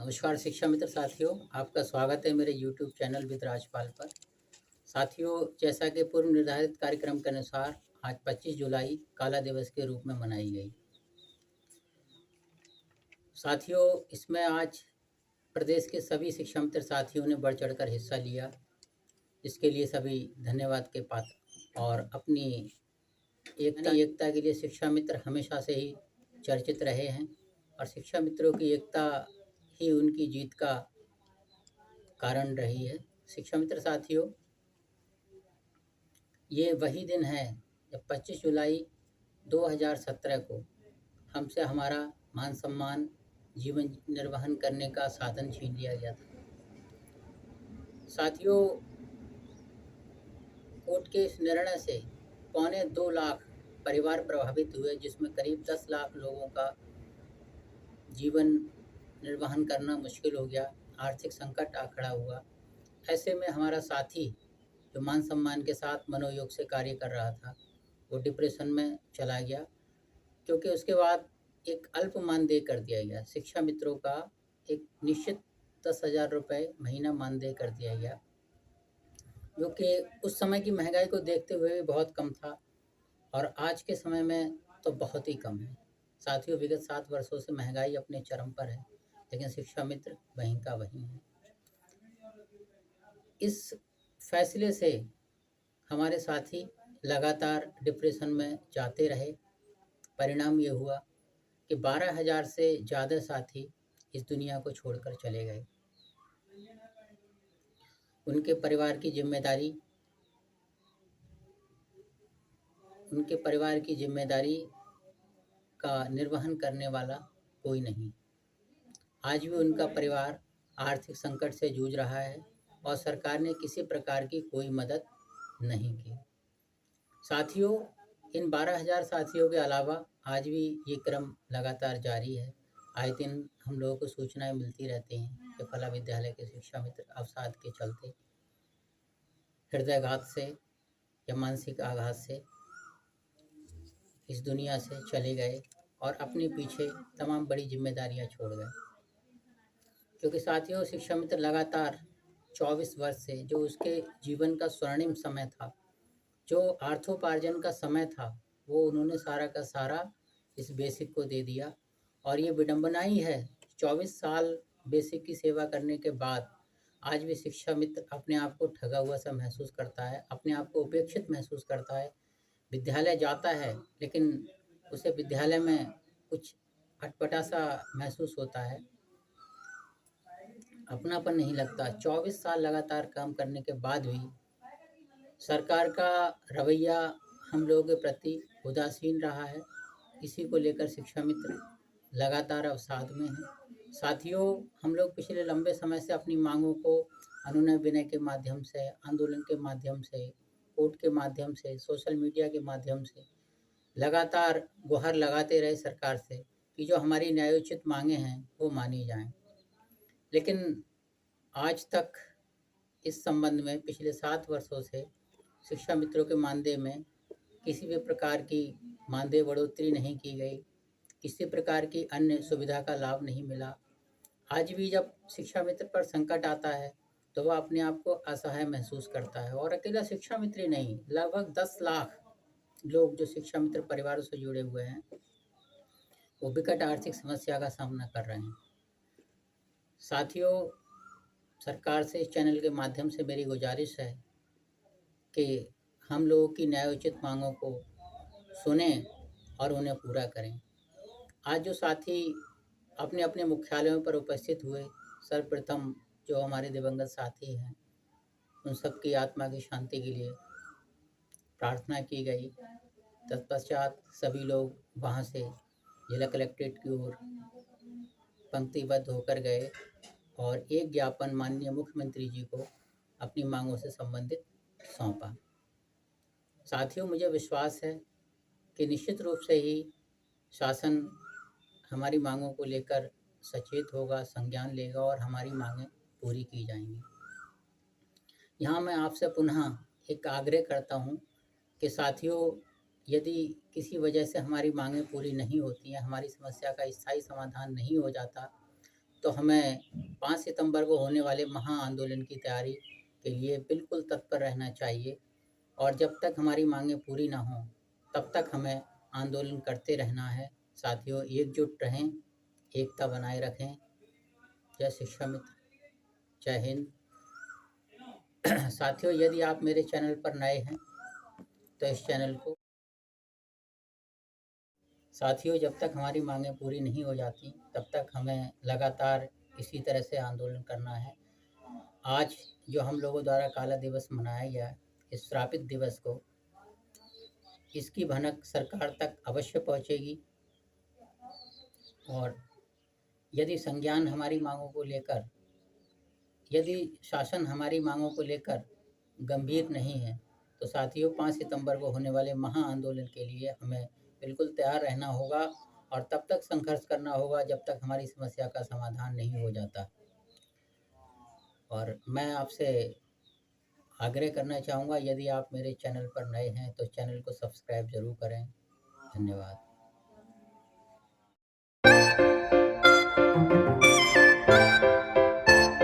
नमस्कार शिक्षा मित्र साथियों, आपका स्वागत है मेरे YouTube चैनल विद राजपाल पर। साथियों, जैसा कि पूर्व निर्धारित कार्यक्रम के अनुसार आज 25 जुलाई काला दिवस के रूप में मनाई गई। साथियों, इसमें आज प्रदेश के सभी शिक्षा मित्र साथियों ने बढ़ चढ़कर हिस्सा लिया। इसके लिए सभी धन्यवाद के पात्र और अपनी एकता के लिए शिक्षा मित्र हमेशा से ही चर्चित रहे हैं और शिक्षा मित्रों की एकता ही उनकी जीत का कारण रही है। शिक्षा मित्र साथियों, ये वही दिन है जब 25 जुलाई 2017 को हमसे हमारा मान सम्मान जीवन निर्वहन करने का साधन छीन लिया गया था। साथियों, कोर्ट के इस निर्णय से 2.25 लाख परिवार प्रभावित हुए, जिसमें करीब 10 लाख लोगों का जीवन निर्वहन करना मुश्किल हो गया। आर्थिक संकट आ खड़ा हुआ। ऐसे में हमारा साथी जो मान सम्मान के साथ मनोयोग से कार्य कर रहा था, वो डिप्रेशन में चला गया, क्योंकि उसके बाद एक अल्प मानदेय कर दिया गया। शिक्षा मित्रों का एक निश्चित 10,000 रुपये महीना मानदेय कर दिया गया, जो कि उस समय की महंगाई को देखते हुए भी बहुत कम था और आज के समय में तो बहुत ही कम है। साथियों, विगत 7 वर्षों से महंगाई अपने चरम पर है, लेकिन शिक्षा मित्र वहीं का वहीं है। इस फैसले से हमारे साथी लगातार डिप्रेशन में जाते रहे। परिणाम ये हुआ कि 12,000 से ज़्यादा साथी इस दुनिया को छोड़कर चले गए। उनके परिवार की जिम्मेदारी का निर्वहन करने वाला कोई नहीं। आज भी उनका परिवार आर्थिक संकट से जूझ रहा है और सरकार ने किसी प्रकार की कोई मदद नहीं की। साथियों, इन 12,000 साथियों के अलावा आज भी ये क्रम लगातार जारी है। आए दिन हम लोगों को सूचनाएं मिलती रहती हैं कि फला विद्यालय के शिक्षा मित्र अवसाद के चलते हृदयाघात से या मानसिक आघात से इस दुनिया से चले गए और अपने पीछे तमाम बड़ी जिम्मेदारियां छोड़ गए। क्योंकि साथियों, शिक्षा मित्र लगातार 24 वर्ष से जो उसके जीवन का स्वर्णिम समय था, जो अर्थोपार्जन का समय था, वो उन्होंने सारा का सारा इस बेसिक को दे दिया। और ये विडंबना ही है, 24 साल बेसिक की सेवा करने के बाद आज भी शिक्षा मित्र अपने आप को ठगा हुआ सा महसूस करता है, अपने आप को उपेक्षित महसूस करता है। विद्यालय जाता है, लेकिन उसे विद्यालय में कुछ अटपटा सा महसूस होता है, अपनापन नहीं लगता। 24 साल लगातार काम करने के बाद भी सरकार का रवैया हम लोगों के प्रति उदासीन रहा है। इसी को लेकर शिक्षा मित्र लगातार अवसाद में हैं। साथियों, हम लोग पिछले लंबे समय से अपनी मांगों को अनुनय विनय के माध्यम से, आंदोलन के माध्यम से, कोर्ट के माध्यम से, सोशल मीडिया के माध्यम से लगातार गुहार लगाते रहे सरकार से कि जो हमारी न्यायोचित मांगे हैं वो मानी जाएं। लेकिन आज तक इस संबंध में पिछले 7 वर्षों से शिक्षा मित्रों के मानदेय में किसी भी प्रकार की मानदेय बढ़ोतरी नहीं की गई, किसी प्रकार की अन्य सुविधा का लाभ नहीं मिला। आज भी जब शिक्षा मित्र पर संकट आता है तो वह अपने आप को असहाय महसूस करता है। और अकेला शिक्षा मित्र ही नहीं, लगभग 10 लाख लोग जो शिक्षा मित्र परिवारों से जुड़े हुए हैं, वो विकट आर्थिक समस्या का सामना कर रहे हैं। साथियों, सरकार से इस चैनल के माध्यम से मेरी गुजारिश है कि हम लोगों की न्यायोचित मांगों को सुने और उन्हें पूरा करें। आज जो साथी अपने अपने मुख्यालयों पर उपस्थित हुए, सर्वप्रथम जो हमारे दिवंगत साथी हैं, उन सबकी आत्मा की शांति के लिए प्रार्थना की गई। तत्पश्चात सभी लोग वहाँ से जिला कलेक्ट्रेट की ओर पंक्तिबद्ध होकर गए और एक ज्ञापन माननीय मुख्यमंत्री जी को अपनी मांगों से संबंधित सौंपा। साथियों, मुझे विश्वास है कि निश्चित रूप से ही शासन हमारी मांगों को लेकर सचेत होगा, संज्ञान लेगा और हमारी मांगें पूरी की जाएंगी। यहाँ मैं आपसे पुनः एक आग्रह करता हूँ कि साथियों, यदि किसी वजह से हमारी मांगें पूरी नहीं होती हैं, हमारी समस्या का स्थायी समाधान नहीं हो जाता, तो हमें 5 सितंबर को होने वाले महाआंदोलन की तैयारी के लिए बिल्कुल तत्पर रहना चाहिए और जब तक हमारी मांगें पूरी ना हों तब तक हमें आंदोलन करते रहना है। साथियों, एकजुट रहें, एकता बनाए रखें। जय शिक्षा मित्र, जय हिंद। साथियों, यदि आप मेरे चैनल पर नए हैं तो इस चैनल को जब तक हमारी मांगें पूरी नहीं हो जाती तब तक हमें लगातार इसी तरह से आंदोलन करना है। आज जो हम लोगों द्वारा काला दिवस मनाया गया, इस श्रापित दिवस को, इसकी भनक सरकार तक अवश्य पहुंचेगी और यदि संज्ञान हमारी मांगों को लेकर, यदि शासन हमारी मांगों को लेकर गंभीर नहीं है तो साथियों 5 सितंबर को होने वाले महाआंदोलन के लिए हमें बिल्कुल तैयार रहना होगा और तब तक संघर्ष करना होगा जब तक हमारी समस्या का समाधान नहीं हो जाता। और मैं आपसे आग्रह करना चाहूँगा, यदि आप मेरे चैनल पर नए हैं तो चैनल को सब्सक्राइब ज़रूर करें। धन्यवाद।